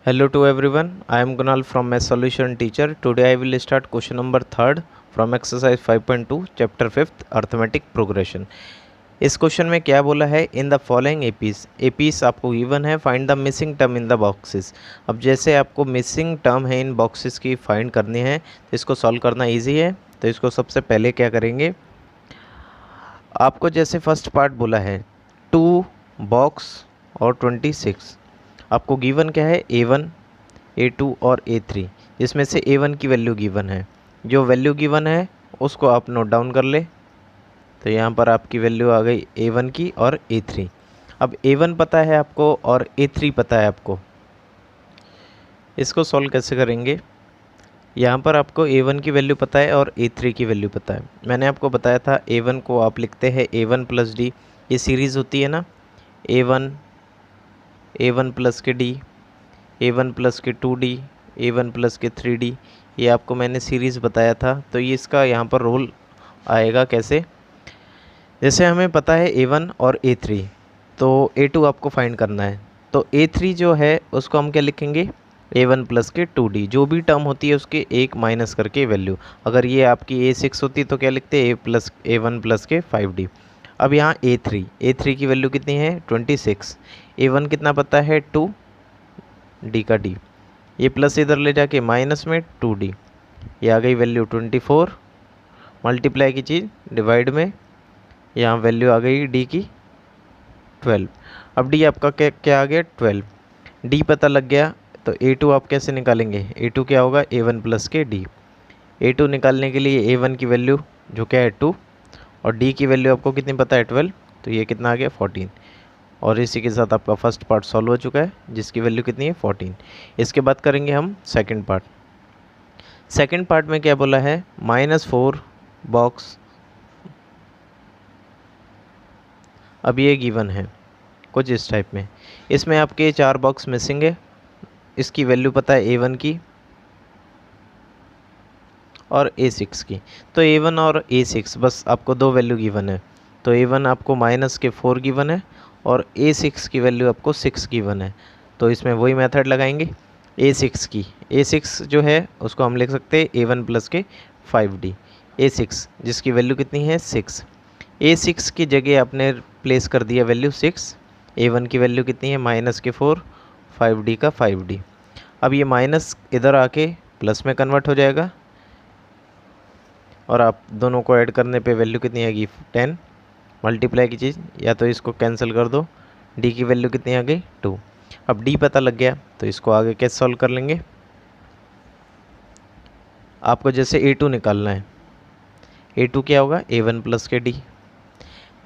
Hello to everyone. I am Kunal from Math Solution Teacher. Today I will start question number 3rd from exercise 5.2 chapter 5th arithmetic progression. इस question में क्या बोला है, in the following apis आपको given है, find the missing term in the boxes. अब जैसे आपको मिसिंग टर्म है इन बॉक्सेस की फाइंड करनी है तो इसको सॉल्व करना इजी है। तो इसको सबसे पहले क्या करेंगे, आपको जैसे फर्स्ट पार्ट बोला है 2 बॉक्स और 26, आपको गिवन क्या है A1 A2 और A3, जिसमें से A1 की वैल्यू गिवन है। जो वैल्यू गिवन है उसको आप नोट डाउन कर ले। तो यहाँ पर आपकी वैल्यू आ गई A1 की और A3। अब A1 पता है आपको और A3 पता है आपको, इसको सॉल्व कैसे करेंगे। यहाँ पर आपको A1 की वैल्यू पता है और A3 की वैल्यू पता है। मैंने आपको बताया था A1 को आप लिखते हैं A1 प्लस D, ये सीरीज़ होती है ना, A1 प्लस के D, A1 प्लस के 2D, A1 प्लस के 3D, ये आपको मैंने सीरीज़ बताया था। तो ये इसका यहाँ पर रोल आएगा कैसे, जैसे हमें पता है A1 और A3, तो A2 आपको फाइंड करना है। तो A3 जो है उसको हम क्या लिखेंगे, A1 प्लस के 2D, जो भी टर्म होती है उसके एक माइनस करके वैल्यू। अगर ये आपकी A6 होती तो क्या लिखते A1 प्लस के 5D। अब यहाँ A3 की वैल्यू कितनी है 26, A1 कितना पता है 2, D का D, ये प्लस इधर ले जाके माइनस में 2D, ये आ गई वैल्यू 24, मल्टीप्लाई की चीज़ डिवाइड में, यहाँ वैल्यू आ गई D की 12। अब D आपका क्या आ गया 12, D पता लग गया तो A2 आप कैसे निकालेंगे, A2 क्या होगा A1 प्लस के D। A2 निकालने के लिए A1 की वैल्यू जो क्या है 2 और D की वैल्यू आपको कितनी पता है 12, तो ये कितना आ गया 14। और इसी के साथ आपका फर्स्ट पार्ट सॉल्व हो चुका है जिसकी वैल्यू कितनी है 14। इसके बाद करेंगे हम सेकंड पार्ट। सेकंड पार्ट में क्या बोला है, -4 बॉक्स। अब ये गिवन है कुछ इस टाइप में, इसमें आपके 4 बॉक्स मिसिंग है। इसकी वैल्यू पता है A1 की और A6 की। तो A1 और A6 बस आपको 2 वैल्यू गिवन है। तो A1 आपको -4 गिवन है और A6 की वैल्यू आपको 6 गिवन है। तो इसमें वही मेथड लगाएंगे A6 की। A6 जो है उसको हम लिख सकते हैं A1 प्लस के 5D। A6 जिसकी वैल्यू कितनी है 6, A6 की जगह आपने प्लेस कर दिया वैल्यू 6। A1 की वैल्यू कितनी है -4, 5D का 5D। अब ये माइनस इधर आके प्लस में कन्वर्ट हो जाएगा और आप दोनों को ऐड करने पे वैल्यू कितनी आएगी 10, मल्टीप्लाई की चीज़, या तो इसको कैंसिल कर दो। D की वैल्यू कितनी आ गई 2। अब D पता लग गया तो इसको आगे कैसे सॉल्व कर लेंगे। आपको जैसे A2 निकालना है, A2 क्या होगा A1 प्लस के D।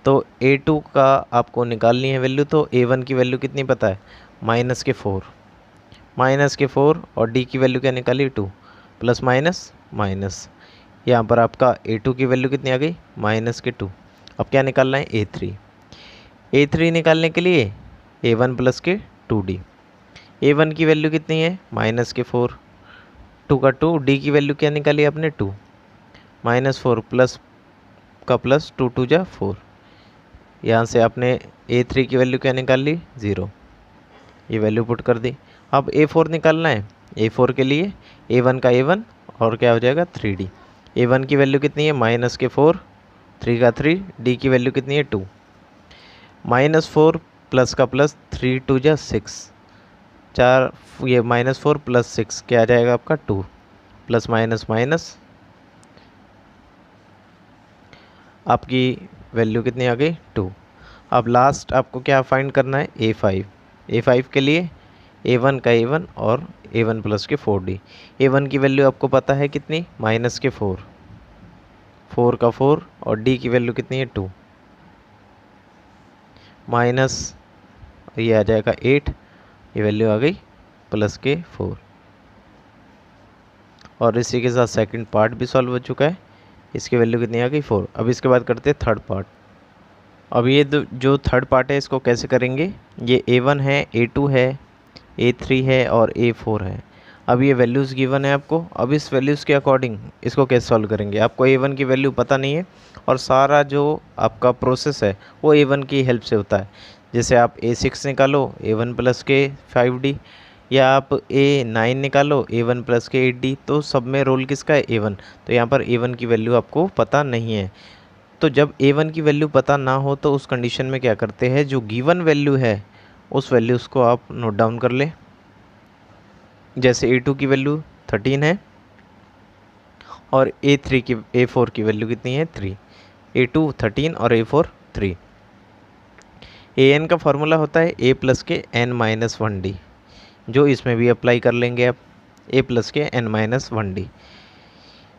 तो A2 का आपको निकालनी है वैल्यू, तो A1 की वैल्यू कितनी पता है -4 और D की वैल्यू क्या निकाली 2, प्लस माइनस माइनस, यहाँ पर आपका A2 की वैल्यू कितनी आ गई -2। अब क्या निकालना है A3 निकालने के लिए A1 प्लस के 2D। A1 की वैल्यू कितनी है -4, 2 का 2, D की वैल्यू क्या निकाली आपने 2, -4 प्लस का प्लस 2 2 जा 4, यहाँ से आपने A3 की वैल्यू क्या निकाल ली 0, ये वैल्यू पुट कर दी। अब A4 निकालना है, A4 के लिए A1 का A1 और क्या हो जाएगा 3D। A1 की वैल्यू कितनी है -4, 3 का 3, D की वैल्यू कितनी है 2, -4 प्लस का प्लस 3 2 जा 6, 4, ये -4 प्लस 6 क्या आ जाएगा आपका 2, प्लस माइनस माइनस, आपकी वैल्यू कितनी आ गई 2। अब लास्ट आपको क्या फाइंड करना है A5 के लिए A1 का A1 और A1 प्लस के 4D। A1 की वैल्यू आपको पता है कितनी -4, 4 का 4 और D की वैल्यू कितनी है 2, माइनस ये आ जाएगा 8, ये वैल्यू आ गई प्लस के 4। और इसी के साथ सेकंड पार्ट भी सॉल्व हो चुका है, इसकी वैल्यू कितनी आ गई 4। अब इसके बाद करते हैं थर्ड पार्ट। अब ये जो थर्ड पार्ट है इसको कैसे करेंगे, ये A1 है, A2 है, A3 है और A4 है। अब ये वैल्यूज़ गिवन है आपको। अब इस वैल्यूज़ के अकॉर्डिंग इसको कैसे सॉल्व करेंगे, आपको A1 की वैल्यू पता नहीं है और सारा जो आपका प्रोसेस है वो A1 की हेल्प से होता है। जैसे आप A6 निकालो A1 प्लस के 5D, या आप A9 निकालो, A1 प्लस के 8D, तो सब में रोल किसका है? A1। तो यहाँ पर A1 की वैल्यू आपको पता नहीं है। तो जब A1 की वैल्यू पता ना हो तो उस कंडीशन में क्या करते हैं, जो गिवन वैल्यू है उस वैल्यूज़ को आप नोट डाउन कर ले। जैसे A2 की वैल्यू 13 है और A4 की वैल्यू कितनी है? 3। A2 13 और A4 3। An का फॉर्मूला होता है A प्लस के n-1D, जो इसमें भी अप्लाई कर लेंगे आप। A प्लस के n-1D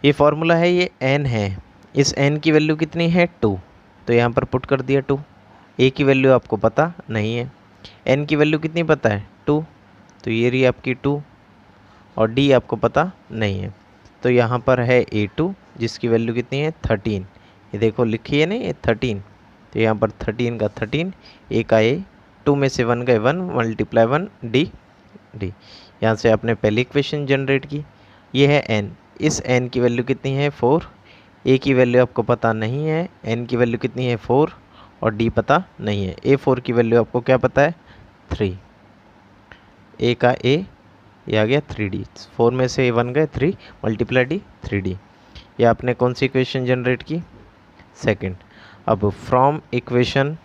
ये फॉर्मूला है, ये n है। इस n की वैल्यू कितनी है? 2। तो यहाँ पर पुट कर दिया 2। A की वैल्यू आपको पता नहीं है, n की वैल्यू कितनी पता है? 2। तो ये रही आपकी 2 और D आपको पता नहीं है। तो यहाँ पर है A2 जिसकी वैल्यू कितनी है? 13। ये देखो लिखी है ना, ये 13। तो यहाँ पर 13 का 13, A का A, 2 में से 1 गए 1, मल्टीप्लाई 1 D। यहाँ से आपने पहली इक्वेशन जनरेट की। ये है n, इस n की वैल्यू कितनी है? 4। A की वैल्यू आपको पता नहीं है, n की वैल्यू कितनी है? 4 और D पता नहीं है। A4 की वैल्यू आपको क्या पता है? 3। A का A, ये आ गया 3D। 4 में से 1 गए 3, मल्टीप्लाई D 3D। ये आपने कौन सी इक्वेशन जनरेट की? सेकंड। अब from equation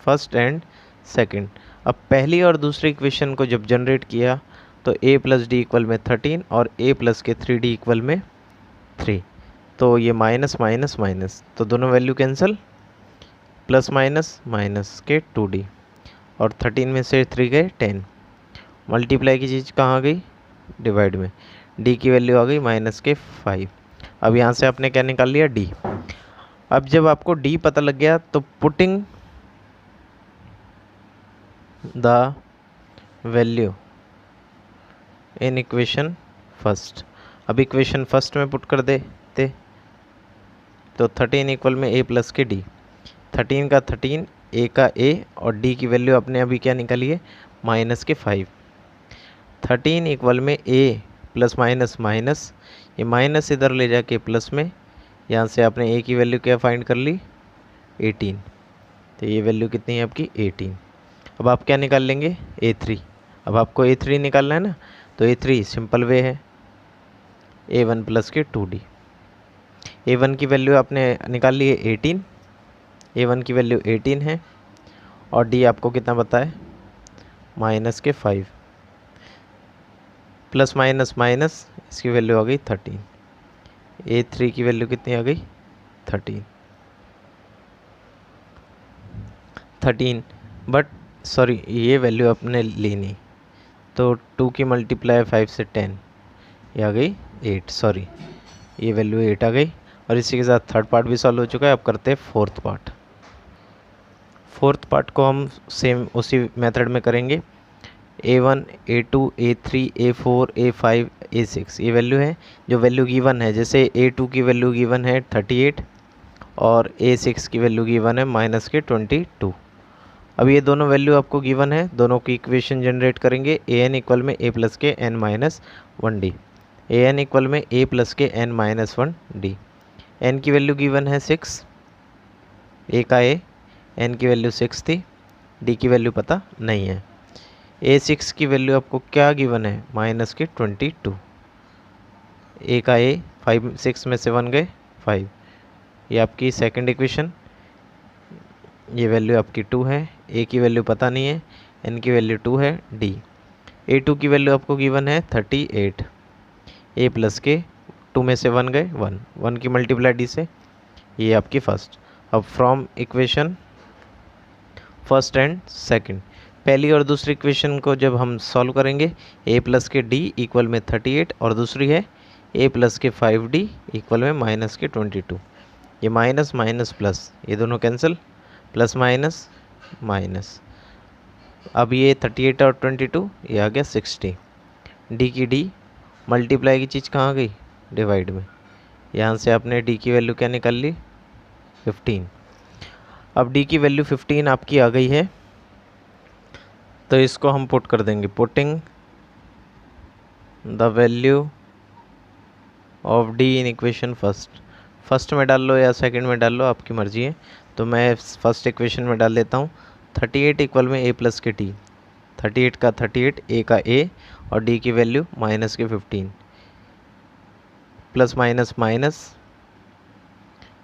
first and second, अब पहली और दूसरी इक्वेशन को जब जनरेट किया तो A प्लस डी इक्वल में 13 और A प्लस के 3D इक्वल में 3। तो ये माइनस माइनस माइनस, तो दोनों value cancel, plus minus minus के 2D और 13 में से 3 गए 10। मल्टीप्लाई की चीज़ कहाँ आ गई? डिवाइड में। D की वैल्यू आ गई माइनस के 5। अब यहाँ से आपने क्या निकाल लिया? D। अब जब आपको D पता लग गया तो putting the value in equation first. अब इक्वेशन फर्स्ट में पुट कर देते तो 13 इक्वल में A प्लस के D। 13 का 13, A का A और D की वैल्यू आपने अभी क्या निकाली है? माइनस के 5। 13 इक्वल में A प्लस माइनस माइनस, ये माइनस इधर ले जाके प्लस में, यहाँ से आपने A की वैल्यू क्या फाइंड कर ली? 18। तो ये वैल्यू कितनी है आपकी? 18। अब आप क्या निकाल लेंगे? A3। अब आपको A3 निकालना है ना, तो A3 सिंपल वे है, A1 प्लस के 2D। A1 की वैल्यू आपने निकाल ली है 18, A1 की वैल्यू 18 है और D आपको कितना पता है? माइनस के 5। प्लस माइनस माइनस, इसकी वैल्यू आ गई 13। A3 की वैल्यू कितनी आ गई? 13। बट सॉरी, ये वैल्यू आपने ली नहीं, तो 2 की मल्टीप्लाई 5 से 10, ये आ गई 8। सॉरी, ये वैल्यू 8 आ गई। और इसी के साथ थर्ड पार्ट भी सॉल्व हो चुका है। अब करते हैं फोर्थ पार्ट। फोर्थ पार्ट को हम सेम उसी मेथड में करेंगे। A1, A2, A3, A4, A5, A6 ये वैल्यू है जो वैल्यू गिवन है। जैसे A2 की वैल्यू गिवन है 38 और A6 की वैल्यू गिवन है माइनस के 22। अब ये दोनों वैल्यू आपको गिवन है, दोनों की इक्वेशन जनरेट करेंगे। An इक्वल में A प्लस के n-1D, An इक्वल में A प्लस के n-1D। n की वैल्यू गिवन है 6, A का A, n की वैल्यू 6 थी, D की वैल्यू पता नहीं है। A6 की वैल्यू आपको क्या गिवन है? माइनस के 22। A का A, 5 6 में से 1 गए 5। ये आपकी सेकंड इक्वेशन, ये वैल्यू आपकी 2 है। A की वैल्यू पता नहीं है, n की वैल्यू 2 है, D। A2 की वैल्यू आपको गिवन है 38, A प्लस के 2 में से 1 गए 1, 1 की मल्टीप्लाई D से, ये आपकी फर्स्ट। अब from equation first and second, पहली और दूसरी इक्वेशन को जब हम सॉल्व करेंगे, A प्लस के D इक्वल में 38 और दूसरी है A प्लस के 5D इक्वल में माइनस के 22। ये माइनस माइनस प्लस, ये दोनों कैंसिल, प्लस माइनस माइनस। अब ये 38 और 22, ये आ गया 60। D की D, मल्टीप्लाई की चीज़ कहाँ गई? डिवाइड में। यहाँ से आपने D की वैल्यू क्या निकाल ली? 15। अब D की वैल्यू 15 आपकी आ गई है, तो इसको हम पुट कर देंगे। Putting the value of D in equation first में डाल लो या सेकंड में डाल लो, आपकी मर्जी है। तो मैं फर्स्ट इक्वेशन में डाल देता हूँ। 38 इक्वल में A प्लस के D, 38 का 38, ए का ए और डी की वैल्यू माइनस के 15, प्लस माइनस माइनस,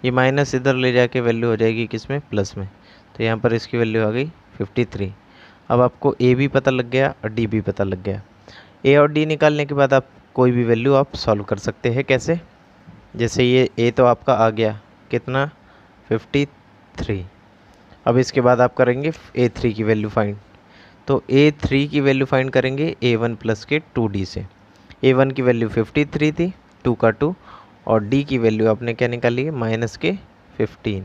ये माइनस इधर ले जाके वैल्यू हो जाएगी किस में, प्लस में। तो यहाँ पर इसकी वैल्यू आ गई 53। अब आपको ए भी पता लग गया और डी भी पता लग गया। ए और डी निकालने के बाद आप कोई भी वैल्यू आप सॉल्व कर सकते हैं। कैसे? जैसे ये ए तो आपका आ गया कितना, 53। अब इसके बाद आप करेंगे A3 की वैल्यू फाइंड। तो A3 की वैल्यू फाइंड करेंगे A1 प्लस के 2D से। A1 की वैल्यू 53 थी, 2 का 2, और D की वैल्यू आपने क्या निकाली है, माइनस के 15।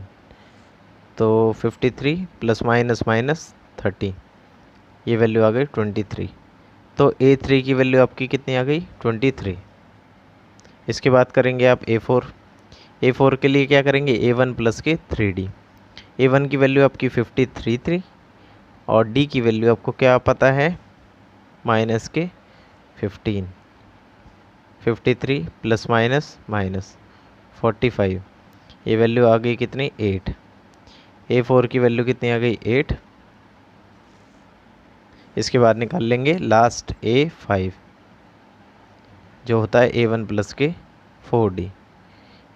तो 53 प्लस माइनस माइनस 30, ये वैल्यू आ गई 23। तो A3 की वैल्यू आपकी कितनी आ गई, 23। इसके बाद करेंगे आप A4। A4 के लिए क्या करेंगे, A1 प्लस के 3D। A1 की वैल्यू आपकी 53 थी और D की वैल्यू आपको क्या पता है, माइनस के 15। 53 प्लस माइनस माइनस 45, ये वैल्यू आ गई कितनी, 8। A4 की वैल्यू कितनी आ गई, 8। इसके बाद निकाल लेंगे लास्ट A5 जो होता है A1 प्लस के 4D।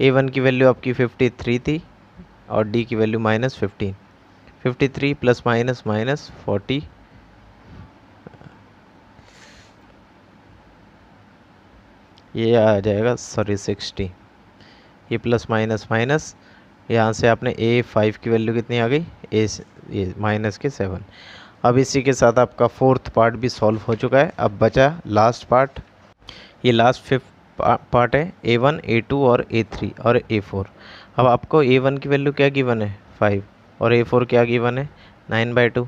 A1 की वैल्यू आपकी 53 थी और D की value minus 15। 53 plus minus minus 40, ये आ जाएगा 60। ये प्लस माइनस माइनस, यहाँ से आपने A5 की वैल्यू कितनी आ गई, ये माइनस के 7। अब इसी के साथ आपका फोर्थ पार्ट भी सॉल्व हो चुका है। अब बचा लास्ट पार्ट, ये लास्ट फिफ्थ पार्ट है, A1, A2 और A3 और A4। अब आपको A1 की वैल्यू क्या गिवन है, 5, और A4 क्या गिवन है, 9/2।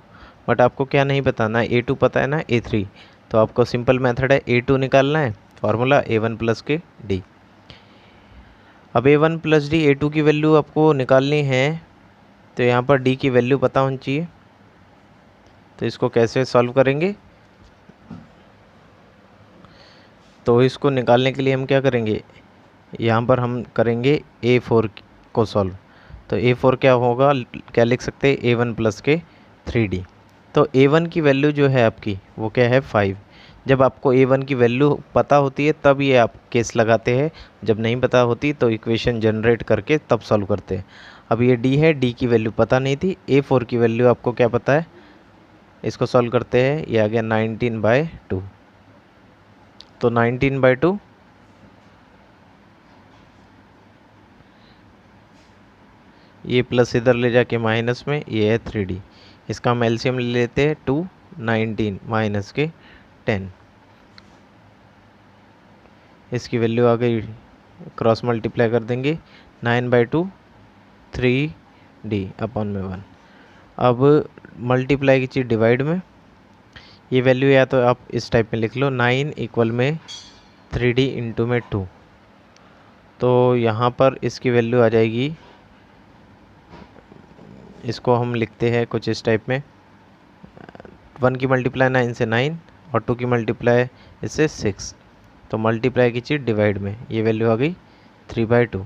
बट आपको क्या नहीं पता, ना A2 पता है ना A3। तो आपको सिंपल मेथड है, A2 निकालना है, फार्मूला A1 प्लस के D। अब A1 प्लस D, A2 की वैल्यू आपको निकालनी है, तो यहाँ पर D की वैल्यू पता होनी चाहिए। तो इसको कैसे सॉल्व करेंगे, तो इसको निकालने के लिए हम क्या करेंगे, यहाँ पर हम करेंगे A4 को सॉल्व। तो A4 क्या होगा, क्या लिख सकते हैं, A1 प्लस के 3D। तो A1 की वैल्यू जो है आपकी वो क्या है, 5। जब आपको A1 की वैल्यू पता होती है तब ये आप केस लगाते हैं, जब नहीं पता होती तो इक्वेशन जनरेट करके तब सॉल्व करते हैं। अब ये D है, D की वैल्यू पता नहीं थी, A4 की वैल्यू आपको क्या पता है, इसको सॉल्व करते हैं, ये आ गया 19/2। तो 19/2 ये प्लस इधर ले जाके माइनस में, ये है 3D। इसका हम एलसीएम ले लेते हैं, 2, 19 माइनस के 10। इसकी वैल्यू आ गई, क्रॉस मल्टीप्लाई कर देंगे, 9/2 3D अपॉन में 1। अब मल्टीप्लाई की चीज़ डिवाइड में, ये वैल्यू या तो आप इस टाइप में लिख लो, 9 इक्वल में 3D इंटू में 2। तो यहाँ पर इसकी वैल्यू आ जाएगी, इसको हम लिखते हैं कुछ इस टाइप में, 1 की मल्टीप्लाई 9 से 9 और 2 की मल्टीप्लाई इससे 6। तो मल्टीप्लाई की चीज़ डिवाइड में, ये वैल्यू आ गई 3/2।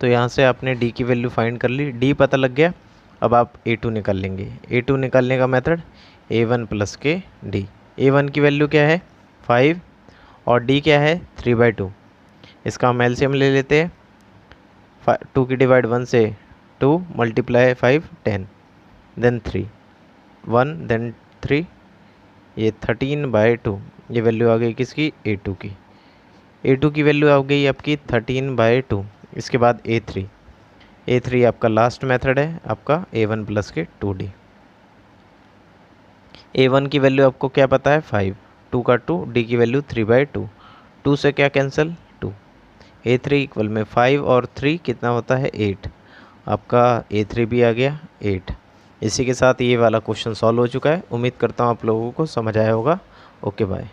तो यहाँ से आपने D की वैल्यू फाइंड कर ली, D पता लग गया। अब आप A2 निकाल लेंगे। A2 निकालने का मेथड, A1 प्लस के D। A1 की वैल्यू क्या है, 5, और D क्या है, 3/2। इसका हम एलसीएम ले लेते हैं, 2 की डिवाइड 1 से 2 मल्टीप्लाई 5 10 देन 3 1 देन 3, ये 13/2। ये वैल्यू आ गई किसकी, A2 की। A2 की वैल्यू आ गई आपकी 13/2। इसके बाद A3 आपका लास्ट मेथड है, आपका A1 प्लस के 2D। A1 की वैल्यू आपको क्या पता है, 5, 2 का 2, D की वैल्यू 3/2। 2 से क्या कैंसिल, 2। A3 इक्वल में 5 और 3 कितना होता है, 8। आपका A3 भी आ गया 8। इसी के साथ ये वाला क्वेश्चन सॉल्व हो चुका है। उम्मीद करता हूँ आप लोगों को समझ आया होगा। Okay bye.